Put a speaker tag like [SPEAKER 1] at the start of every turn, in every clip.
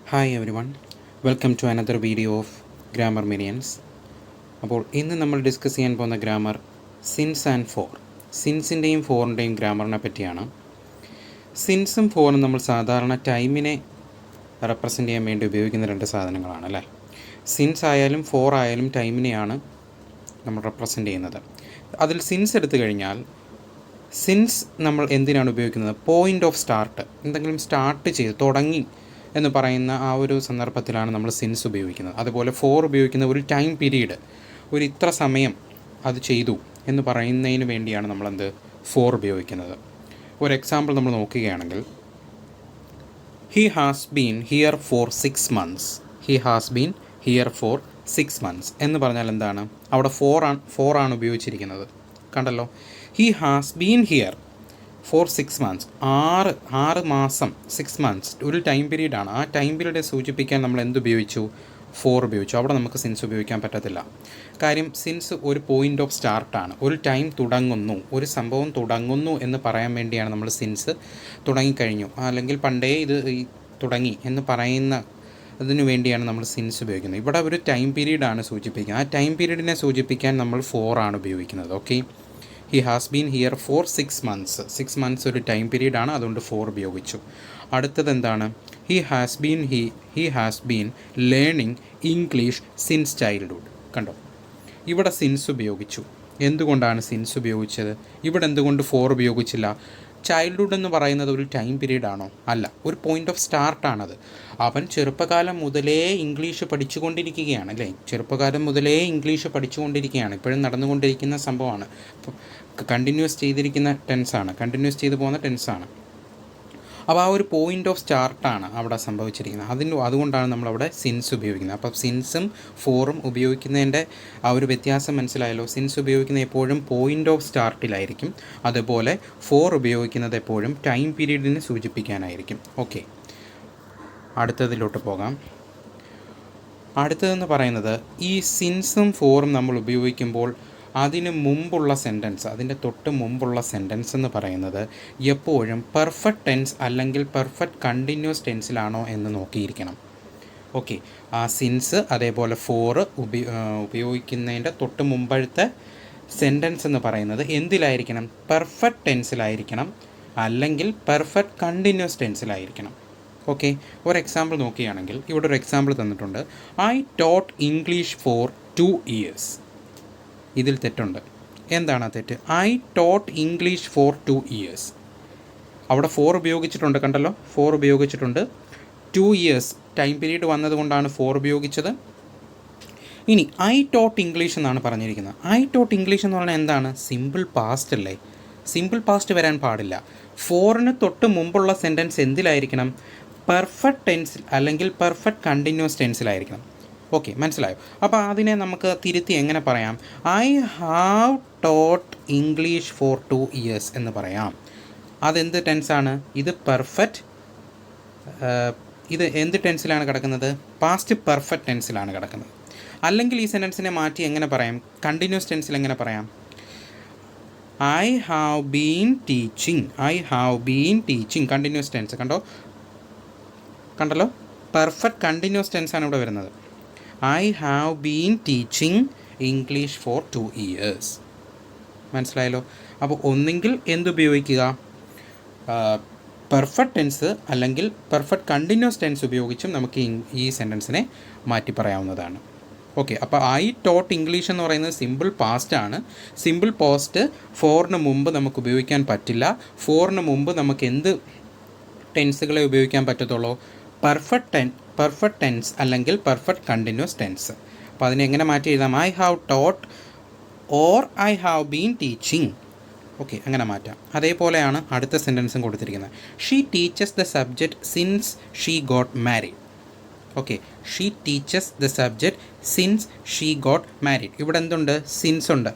[SPEAKER 1] Hi everyone, welcome to another video of grammar minions. അപ്പോൾ ഇന്ന് നമ്മൾ discuss ചെയ്യാൻ പോകുന്ന ഗ്രാമർ സിൻസ് ആൻഡ് ഫോർ. സിൻസിൻ്റെയും ഫോറിൻ്റെയും ഗ്രാമറിനെ പറ്റിയാണ്. സിൻസും ഫോറും നമ്മൾ സാധാരണ ടൈമിനെ റെപ്രസെൻ്റ് ചെയ്യാൻ വേണ്ടി ഉപയോഗിക്കുന്ന രണ്ട് സാധനങ്ങളാണ് അല്ലേ. സിൻസ് ആയാലും ഫോർ ആയാലും ടൈമിനെയാണ് നമ്മൾ റെപ്രസെൻ്റ് ചെയ്യുന്നത്. അതിൽ സിൻസ് എടുത്തു കഴിഞ്ഞാൽ സിൻസ് നമ്മൾ എന്തിനാണ് ഉപയോഗിക്കുന്നത്? പോയിൻ്റ് ഓഫ് സ്റ്റാർട്ട്, എന്തെങ്കിലും സ്റ്റാർട്ട് ചെയ്ത് തുടങ്ങി എന്ന് പറയുന്ന ആ ഒരു സന്ദർഭത്തിലാണ് നമ്മൾ സിൻസ് ഉപയോഗിക്കുന്നത്. അതുപോലെ ഫോർ ഉപയോഗിക്കുന്ന ഒരു ടൈം പീരീഡ്, ഒരു ഇത്ര സമയം അത് ചെയ്തു എന്ന് പറയുന്നതിന് വേണ്ടിയാണ് നമ്മളെന്ത് ഫോർ ഉപയോഗിക്കുന്നത്. ഒരു എക്സാമ്പിൾ നമ്മൾ നോക്കുകയാണെങ്കിൽ, he has been here for 6 months. He has been here for 6 months എന്ന് പറഞ്ഞാൽ എന്താണ്? അവിടെ ഫോറാണ് ഉപയോഗിച്ചിരിക്കുന്നത്. കണ്ടല്ലോ, he has been here for 6 months, 6 മാസം, 6 months ഒരു ടൈം പീരീഡാണ്. ആ ടൈം പീരീഡ് സൂചിപ്പിക്കാൻ നമ്മൾ എന്തുപയോഗിച്ചു? ഫോർ ഉപയോഗിച്ചു. അവിടെ നമുക്ക് സിൻസ് ഉപയോഗിക്കാൻ പറ്റത്തില്ല. കാര്യം സിൻസ് ഒരു പോയിൻ്റ് ഓഫ് സ്റ്റാർട്ടാണ്. ഒരു ടൈം തുടങ്ങുന്നു, ഒരു സംഭവം തുടങ്ങുന്നു എന്ന് പറയാൻ വേണ്ടിയാണ് നമ്മൾ സിൻസ് തുടങ്ങിക്കഴിഞ്ഞു, അല്ലെങ്കിൽ പണ്ടേ ഇത് തുടങ്ങി എന്ന് പറയുന്ന അതിനു വേണ്ടിയാണ് നമ്മൾ സിൻസ് ഉപയോഗിക്കുന്നത്. ഇവിടെ ഒരു ടൈം പീരീഡാണ് സൂചിപ്പിക്കുന്നത്. ആ ടൈം പീരീഡിനെ സൂചിപ്പിക്കാൻ നമ്മൾ ഫോറാണ് ഉപയോഗിക്കുന്നത്. Okay, he has been here for 6 months. 6 months ഒരു ടൈം പീരീഡാണ്, അതുകൊണ്ട് ഫോർ ഉപയോഗിച്ചു. അടുത്തത് എന്താണ്? He has been learning English since childhood. കണ്ടോ, ഇവിടെ സിൻസ് ഉപയോഗിച്ചു. എന്തുകൊണ്ടാണ് സിൻസ് ഉപയോഗിച്ചത്? ഇവിടെ എന്തുകൊണ്ട് ഫോർ ഉപയോഗിച്ചില്ല? ചൈൽഡ്ഹുഡ് എന്ന് പറയുന്നത് ഒരു ടൈം പീരീഡാണോ? അല്ല, ഒരു പോയിൻ്റ് ഓഫ് സ്റ്റാർട്ടാണത്. അവൻ ചെറുപ്പകാലം മുതലേ ഇംഗ്ലീഷ് പഠിച്ചുകൊണ്ടിരിക്കുകയാണ് അല്ലേ. ചെറുപ്പകാലം മുതലേ ഇംഗ്ലീഷ് പഠിച്ചുകൊണ്ടിരിക്കുകയാണ്, ഇപ്പോഴും നടന്നുകൊണ്ടിരിക്കുന്ന സംഭവമാണ്. കണ്ടിന്യൂസ് ചെയ്തിരിക്കുന്ന ടെൻസാണ്, കണ്ടിന്യൂസ് ചെയ്തു പോകുന്ന ടെൻസാണ്. അപ്പോൾ ആ ഒരു പോയിൻ്റ് ഓഫ് സ്റ്റാർട്ടാണ് അവിടെ സംഭവിച്ചിരിക്കുന്നത്. അതുകൊണ്ടാണ് നമ്മളവിടെ സിൻസ് ഉപയോഗിക്കുന്നത്. അപ്പോൾ സിൻസും ഫോറും ഉപയോഗിക്കുന്നതിൻ്റെ ആ ഒരു വ്യത്യാസം മനസ്സിലായല്ലോ. സിൻസ് ഉപയോഗിക്കുന്നത് എപ്പോഴും പോയിൻ്റ് ഓഫ് സ്റ്റാർട്ടിലായിരിക്കും, അതുപോലെ ഫോർ ഉപയോഗിക്കുന്നത് എപ്പോഴും ടൈം പീരീഡിനെ സൂചിപ്പിക്കാനായിരിക്കും. ഓക്കെ, അടുത്തതിലോട്ട് പോകാം. അടുത്തതെന്ന് പറയുന്നത്, ഈ സിൻസും ഫോറും നമ്മൾ ഉപയോഗിക്കുമ്പോൾ അതിന് മുമ്പുള്ള സെൻറ്റൻസ്, അതിൻ്റെ തൊട്ട് മുമ്പുള്ള സെൻറ്റൻസ് എന്ന് പറയുന്നത് എപ്പോഴും പെർഫെക്റ്റ് ടെൻസ് അല്ലെങ്കിൽ പെർഫെക്റ്റ് കണ്ടിന്യൂസ് ടെൻസിലാണോ എന്ന് നോക്കിയിരിക്കണം. ഓക്കെ, ആ സിൻസ് അതേപോലെ ഫോറ് ഉപയോഗിക്കുന്നതിൻ്റെ തൊട്ട് മുമ്പത്തെ സെൻറ്റൻസ് എന്ന് പറയുന്നത് എന്തിലായിരിക്കണം? പെർഫെക്റ്റ് ടെൻസിലായിരിക്കണം, അല്ലെങ്കിൽ പെർഫെക്റ്റ് കണ്ടിന്യൂസ് ടെൻസിലായിരിക്കണം. ഓക്കെ, ഒരു എക്സാമ്പിൾ നോക്കുകയാണെങ്കിൽ ഇവിടെ ഒരു എക്സാമ്പിൾ തന്നിട്ടുണ്ട്. I taught English for 2 years. ഇതിൽ തെറ്റുണ്ട്. എന്താണ് ആ തെറ്റ്? I taught English for 2 years. അവിടെ ഫോർ ഉപയോഗിച്ചിട്ടുണ്ട്, കണ്ടല്ലോ, ഫോർ ഉപയോഗിച്ചിട്ടുണ്ട്. 2 years ടൈം പീരീഡ് വന്നതുകൊണ്ടാണ് ഫോർ ഉപയോഗിച്ചത്. ഇനി ഐ ടോട്ട് ഇംഗ്ലീഷ് എന്നാണ് പറഞ്ഞിരിക്കുന്നത്. ഐ ടോട്ട് ഇംഗ്ലീഷ് എന്ന് പറഞ്ഞാൽ എന്താണ്? സിമ്പിൾ പാസ്റ്റ് അല്ലേ. സിമ്പിൾ പാസ്റ്റ് വരാൻ പാടില്ല. ഫോറിന് തൊട്ട് മുമ്പുള്ള സെൻറ്റൻസ് എന്തിലായിരിക്കണം? പെർഫെക്റ്റ് ടെൻസിൽ അല്ലെങ്കിൽ പെർഫെക്റ്റ് കണ്ടിന്യൂസ് ടെൻസിലായിരിക്കണം. ഓക്കെ, മനസ്സിലായോ? അപ്പോൾ അതിനെ നമുക്ക് തിരുത്തി എങ്ങനെ പറയാം? I have taught English for 2 years എന്ന് പറയാം. അതെന്ത് ടെൻസാണ്? ഇത് പെർഫെക്റ്റ്, ഇത് എന്ത് ടെൻസിലാണ് കിടക്കുന്നത്? പാസ്റ്റ് പെർഫെക്റ്റ് ടെൻസിലാണ് കിടക്കുന്നത്. അല്ലെങ്കിൽ ഈ സെൻറ്റൻസിനെ മാറ്റി എങ്ങനെ പറയാം? കണ്ടിന്യൂസ് ടെൻസിൽ എങ്ങനെ പറയാം? I have been teaching continuous tense. കണ്ടല്ലോ, പെർഫെക്റ്റ് കണ്ടിന്യൂസ് ടെൻസാണ് ഇവിടെ വരുന്നത്. I have been teaching English for 2 years. മനസ്സിലായല്ലോ? അപ്പോൾ ഒന്നെങ്കിൽ എന്തുപയോഗിക്കുക? പെർഫെക്റ്റ് ടെൻസ് അല്ലെങ്കിൽ പെർഫെക്റ്റ് കണ്ടിന്യൂസ് ടെൻസ് ഉപയോഗിച്ചും നമുക്ക് ഈ സെൻറ്റൻസിനെ മാറ്റി പറയാവുന്നതാണ്. ഓക്കെ, അപ്പോൾ ഐ ടോട്ട് ഇംഗ്ലീഷ് എന്ന് പറയുന്നത് സിമ്പിൾ പാസ്റ്റ് ആണ്. സിമ്പിൾ പാസ്റ്റ് ഫോറിന് മുമ്പ് നമുക്ക് ഉപയോഗിക്കാൻ പറ്റില്ല. ഫോറിന് മുമ്പ് നമുക്ക് എന്ത് ടെൻസുകളെ ഉപയോഗിക്കാൻ പറ്റത്തുള്ളൂ? പെർഫെക്റ്റ് ടെൻസ് അല്ലെങ്കിൽ പെർഫെക്റ്റ് കണ്ടിന്യൂസ് ടെൻസ്. അപ്പോൾ അതിനെ എങ്ങനെ മാറ്റി എഴുതാം? I have taught or I have been teaching. Okay, അങ്ങനെ മാറ്റാം. അതേപോലെയാണ് അടുത്ത സെൻറ്റൻസും കൊടുത്തിരിക്കുന്നത്. She teaches the subject since she got married. Okay, she teaches the subject since she got married. ഇവിടെ എന്തുണ്ട്? സിൻസ് ഉണ്ട്.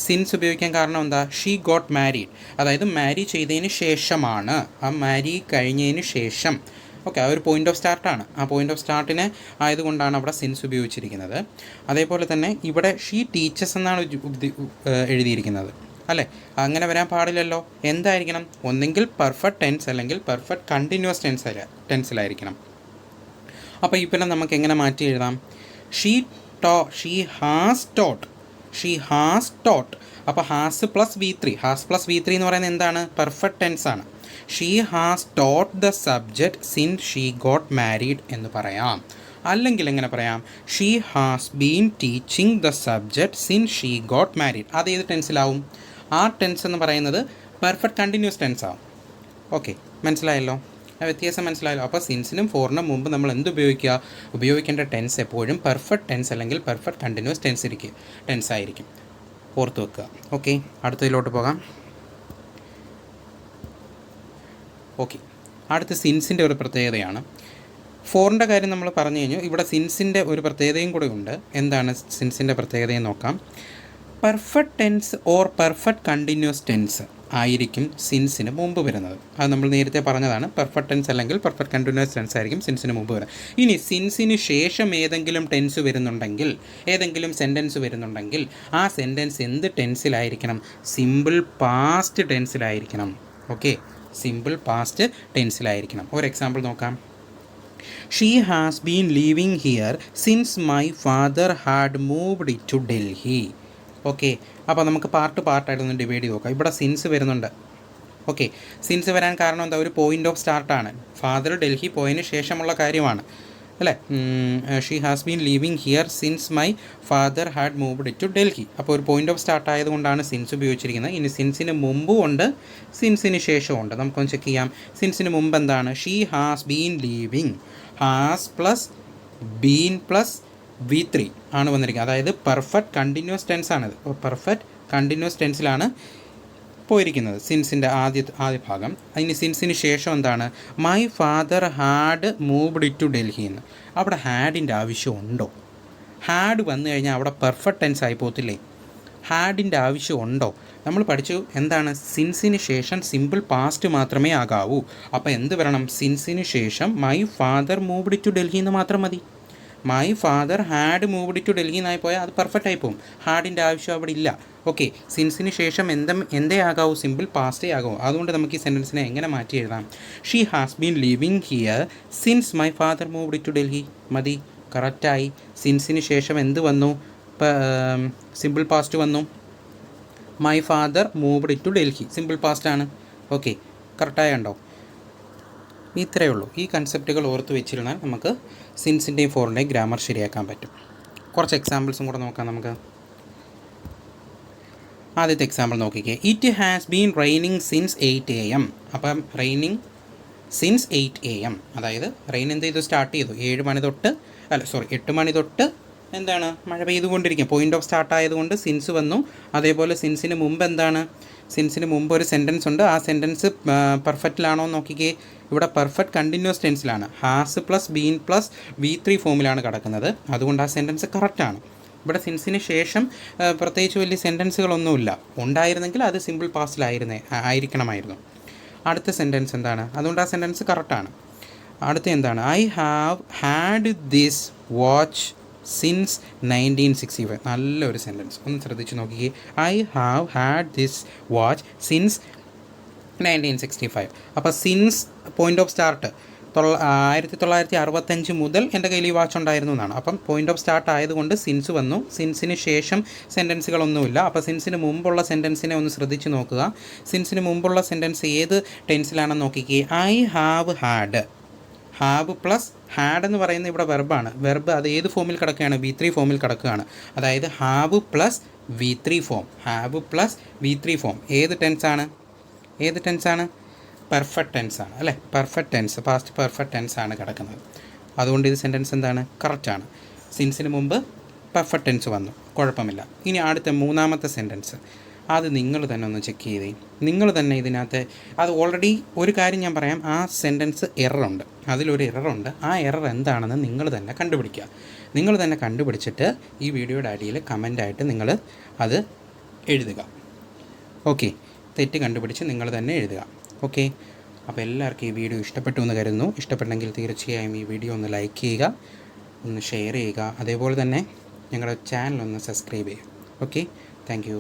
[SPEAKER 1] സിൻസ് ഉപയോഗിക്കാൻ കാരണം എന്താ? ഷീ ഗോട്ട് മാരീഡ്, അതായത് മാരി ചെയ്തതിന് ശേഷമാണ്, ആ മാരി കഴിഞ്ഞതിന് ശേഷം. ഓക്കെ, ആ ഒരു പോയിൻ്റ് ഓഫ് സ്റ്റാർട്ടാണ്. ആ പോയിൻ്റ് ഓഫ് സ്റ്റാർട്ടിന് ആയതുകൊണ്ടാണ് അവിടെ സിൻസ് ഉപയോഗിച്ചിരിക്കുന്നത്. അതേപോലെ തന്നെ ഇവിടെ ഷീ ടീച്ചസ് എന്നാണ് എഴുതിയിരിക്കുന്നത് അല്ലേ. അങ്ങനെ വരാൻ പാടില്ലല്ലോ. എന്തായിരിക്കണം? ഒന്നെങ്കിൽ പെർഫെക്റ്റ് ടെൻസ് അല്ലെങ്കിൽ പെർഫെക്റ്റ് കണ്ടിന്യൂസ് ടെൻസിലായിരിക്കണം. അപ്പോൾ ഈ പിന്നെ നമുക്ക് എങ്ങനെ മാറ്റി എഴുതാം? She has taught. അപ്പോൾ ഹാസ് പ്ലസ് V3 എന്ന് പറയുന്നത് എന്താണ്? പെർഫെക്റ്റ് ടെൻസ് ആണ്. She has taught the subject since she got married എന്ന് പറയാം. അല്ലെങ്കിൽ എങ്ങനെ പറയാം? She has been teaching the subject since she got married. അത് ഏത് ടെൻസിലാവും? ആ ടെൻസ് എന്ന് പറയുന്നത് പെർഫെക്റ്റ് കണ്ടിന്യൂസ് ടെൻസ് ആവും. ഓക്കെ, മനസ്സിലായല്ലോ? വ്യത്യാസം മനസ്സിലായല്ലോ? അപ്പോൾ സിൻസിനും ഫോറിനും മുമ്പ് നമ്മൾ എന്ത് ഉപയോഗിക്കേണ്ട ടെൻസ് എപ്പോഴും പെർഫെക്റ്റ് ടെൻസ് അല്ലെങ്കിൽ പെർഫെക്റ്റ് കണ്ടിന്യൂസ് ടെൻസ് ആയിരിക്കും. ഓർത്ത് വെക്കുക. ഓക്കെ, അടുത്തതിലോട്ട് പോകാം. ഓക്കെ, അടുത്ത സിൻസിൻ്റെ ഒരു പ്രത്യേകതയാണ്. ഫോറിൻ്റെ കാര്യം നമ്മൾ പറഞ്ഞു കഴിഞ്ഞു. ഇവിടെ സിൻസിൻ്റെ ഒരു പ്രത്യേകതയും കൂടെ ഉണ്ട്. എന്താണ് സിൻസിൻ്റെ പ്രത്യേകതയെന്ന് നോക്കാം. Perfect tense or perfect continuous tense ആയിരിക്കും സിൻസിന് മുമ്പ് വരുന്നത്. അത് നമ്മൾ നേരത്തെ പറഞ്ഞതാണ്. പെർഫെക്റ്റ് ടെൻസ് അല്ലെങ്കിൽ പെർഫെക്റ്റ് കണ്ടിന്യൂസ് ടെൻസ് ആയിരിക്കും സിൻസിന് മുമ്പ് വരുന്നത്. ഇനി സിൻസിന് ശേഷം ഏതെങ്കിലും ടെൻസ് വരുന്നുണ്ടെങ്കിൽ, ഏതെങ്കിലും സെൻറ്റൻസ് വരുന്നുണ്ടെങ്കിൽ ആ സെൻറ്റൻസ് എന്ത് ടെൻസിലായിരിക്കണം? സിമ്പിൾ പാസ്റ്റ് ടെൻസിലായിരിക്കണം. ഓക്കെ, സിമ്പിൾ പാസ്റ്റ് ടെൻസിലായിരിക്കണം. ഒരു എക്സാമ്പിൾ നോക്കാം. She has been living here since my father had moved to Delhi. Okay, അപ്പോൾ നമുക്ക് പാർട്ടായിട്ടൊന്ന് ഡിവൈഡ് ചെയ്ത് നോക്കാം. ഇവിടെ സിൻസ് വരുന്നുണ്ട്. ഓക്കെ, സിൻസ് വരാൻ കാരണം എന്താ? ഒരു പോയിൻ്റ് ഓഫ് സ്റ്റാർട്ടാണ്. ഫാദർ ഡൽഹി പോയതിന് ശേഷമുള്ള കാര്യമാണ് അല്ലേ? She has been living here since my father had moved to Delhi. അപ്പോൾ ഒരു പോയിൻ്റ് ഓഫ് സ്റ്റാർട്ട് ആയതുകൊണ്ടാണ് സിൻസ് ഉപയോഗിച്ചിരിക്കുന്നത്. ഇനി സിൻസിന് മുമ്പും ഉണ്ട്, സിൻസിന് ശേഷവും ഉണ്ട്. നമുക്കൊന്ന് ചെക്ക് ചെയ്യാം. സിൻസിന് മുമ്പ് എന്താണ്? She has been living. Has plus been plus V3 ആണ് വന്നിരിക്കുന്നത്. അതായത് പെർഫെക്റ്റ് കണ്ടിന്യൂസ് ടെൻസ് ആണിത്. പെർഫെക്റ്റ് കണ്ടിന്യൂസ് ടെൻസിലാണ് പോയിരിക്കുന്നത് സിൻസിൻ്റെ ആദ്യ ഭാഗം. അതിന് സിൻസിന് ശേഷം എന്താണ്? My father had moved to Delhi എന്ന്. അവിടെ ഹാഡിൻ്റെ ആവശ്യമുണ്ടോ? ഹാഡ് വന്നു കഴിഞ്ഞാൽ അവിടെ പെർഫെക്റ്റ് ടെൻസ് ആയി പോകത്തില്ലേ? ഹാഡിൻ്റെ ആവശ്യമുണ്ടോ? നമ്മൾ പഠിച്ചു എന്താണ്? സിൻസിന് ശേഷം സിമ്പിൾ പാസ്റ്റ് മാത്രമേ ആകാവൂ. അപ്പോൾ എന്ത് വരണം? സിൻസിന് ശേഷം my father moved to Delhi എന്ന് മാത്രം മതി. My father had moved to Delhi എന്നായി പോയാൽ അത് പെർഫെക്റ്റ് ആയി പോകും. ഹാഡിൻ്റെ ആവശ്യം അവിടെ ഇല്ല. ഓക്കെ, സിൻസിന് ശേഷം എന്തേ ആകാവൂ? സിമ്പിൾ പാസ്റ്റേ ആകാവൂ. അതുകൊണ്ട് നമുക്ക് ഈ സെൻറ്റൻസിനെ എങ്ങനെ മാറ്റി എഴുതാം? She has been living here since my father moved to Delhi. മതി, കറക്റ്റായി. സിൻസിന് ശേഷം എന്ത് വന്നു? സിമ്പിൾ പാസ്റ്റ് വന്നു. My father moved to Delhi simple past ആണ്. ഓക്കെ, കറക്റ്റായുണ്ടോ? ഇത്രയേ ഉള്ളൂ. ഈ കൺസെപ്റ്റുകൾ ഓർത്ത് വെച്ചിരുന്നാൽ നമുക്ക് സിൻസിൻ്റെയും ഫോറിൻ്റെയും ഗ്രാമർ ശരിയാക്കാൻ പറ്റും. കുറച്ച് എക്സാമ്പിൾസും കൂടെ നോക്കാം നമുക്ക്. ആദ്യത്തെ എക്സാമ്പിൾ നോക്കിക്കേ. It has been raining since 8 AM. അപ്പം റെയിനിങ് സിൻസ് 8 AM, അതായത് റെയിൻ എന്ത് ചെയ്തു? സ്റ്റാർട്ട് ചെയ്തു 8 മണി തൊട്ട് എന്താണ്? മഴ പെയ്തുകൊണ്ടിരിക്കുക. പോയിൻ്റ് ഓഫ് സ്റ്റാർട്ട് ആയതുകൊണ്ട് സിൻസ് വന്നു. അതേപോലെ സിൻസിന് മുമ്പ് എന്താണ്? സിൻസിന് മുമ്പ് ഒരു സെൻറ്റൻസ് ഉണ്ട്. ആ സെൻറ്റൻസ് പെർഫെക്റ്റിലാണോ എന്ന് നോക്കിക്കേ. ഇവിടെ പെർഫെക്റ്റ് കണ്ടിന്യൂസ് ടെൻസിലാണ്. Has plus been plus V3 ഫോമിലാണ് കിടക്കുന്നത്. അതുകൊണ്ട് ആ സെൻറ്റൻസ് കറക്റ്റാണ്. ഇവിടെ സിൻസിന് ശേഷം പ്രത്യേകിച്ച് വലിയ സെൻറ്റൻസുകളൊന്നുമില്ല. ഉണ്ടായിരുന്നെങ്കിൽ അത് സിമ്പിൾ ആയിരിക്കണമായിരുന്നു. അടുത്ത സെൻറ്റൻസ് എന്താണ്? അതുകൊണ്ട് ആ സെൻറ്റൻസ് കറക്റ്റാണ്. അടുത്ത എന്താണ്? I have had this watch since 1965. നല്ലൊരു സെൻറ്റൻസ്, ഒന്ന് ശ്രദ്ധിച്ച് നോക്കിക്കേ. I have had this watch since 1965. അപ്പോൾ സിൻസ് പോയിൻ്റ് ഓഫ് സ്റ്റാർട്ട് 1965 മുതൽ എൻ്റെ കയ്യിൽ ഈ വാച്ച് ഉണ്ടായിരുന്നു എന്നാണ്. അപ്പം പോയിൻ്റ് ഓഫ് സ്റ്റാർട്ട് ആയതുകൊണ്ട് സിൻസ് വന്നു. സിൻസിന് ശേഷം സെൻറ്റൻസുകളൊന്നുമില്ല. അപ്പോൾ സിൻസിന് മുമ്പുള്ള സെൻറ്റൻസിനെ ഒന്ന് ശ്രദ്ധിച്ച് നോക്കുക. സിൻസിന് മുമ്പുള്ള സെൻറ്റൻസ് ഏത് ടെൻസിലാണെന്ന് നോക്കിക്കേ. I have had. Have plus had എന്ന് പറയുന്നത് ഇവിടെ വെർബാണ്. വെർബ് അത് ഏത് ഫോമിൽ കിടക്കുകയാണ്? V3 ഫോമിൽ കിടക്കുകയാണ്. അതായത് have plus V3 form. Have plus V3 form ഏത് ടെൻസാണ്? പെർഫെക്റ്റ് ടെൻസാണ് അല്ലേ? പെർഫെക്റ്റ് ടെൻസ്, പാസ്റ്റ് പെർഫെക്റ്റ് ടെൻസാണ് കിടക്കുന്നത്. അതുകൊണ്ട് ഇത് സെൻറ്റൻസ് എന്താണ്? കറക്റ്റാണ്. സിൻസിന് മുമ്പ് പെർഫെക്റ്റ് ടെൻസ് വന്നു, കുഴപ്പമില്ല. ഇനി അടുത്ത മൂന്നാമത്തെ സെൻറ്റൻസ്, അത് നിങ്ങൾ തന്നെ ഒന്ന് ചെക്ക് ചെയ്തേ. നിങ്ങൾ തന്നെ ഇതിനകത്ത് അത് ഓൾറെഡി ഒരു കാര്യം ഞാൻ പറയാം. ആ സെൻറ്റൻസ് എററുണ്ട്, അതിലൊരു എററുണ്ട്. ആ എറർ എന്താണെന്ന് നിങ്ങൾ തന്നെ കണ്ടുപിടിക്കുക. നിങ്ങൾ തന്നെ കണ്ടുപിടിച്ചിട്ട് ഈ വീഡിയോയുടെ അടിയിൽ കമൻ്റായിട്ട് നിങ്ങൾ അത് എഴുതുക. ഓക്കെ, തെറ്റ് കണ്ടുപിടിച്ച് നിങ്ങൾ തന്നെ എഴുതുക. ഓക്കെ, അപ്പോൾ എല്ലാവർക്കും ഈ വീഡിയോ ഇഷ്ടപ്പെട്ടു എന്ന് കരുതുന്നു. ഇഷ്ടപ്പെട്ടെങ്കിൽ തീർച്ചയായും ഈ വീഡിയോ ഒന്ന് ലൈക്ക് ചെയ്യുക, ഒന്ന് ഷെയർ ചെയ്യുക. അതേപോലെ തന്നെ ഞങ്ങളുടെ ചാനൽ ഒന്ന് സബ്സ്ക്രൈബ് ചെയ്യുക. Okay, thank you.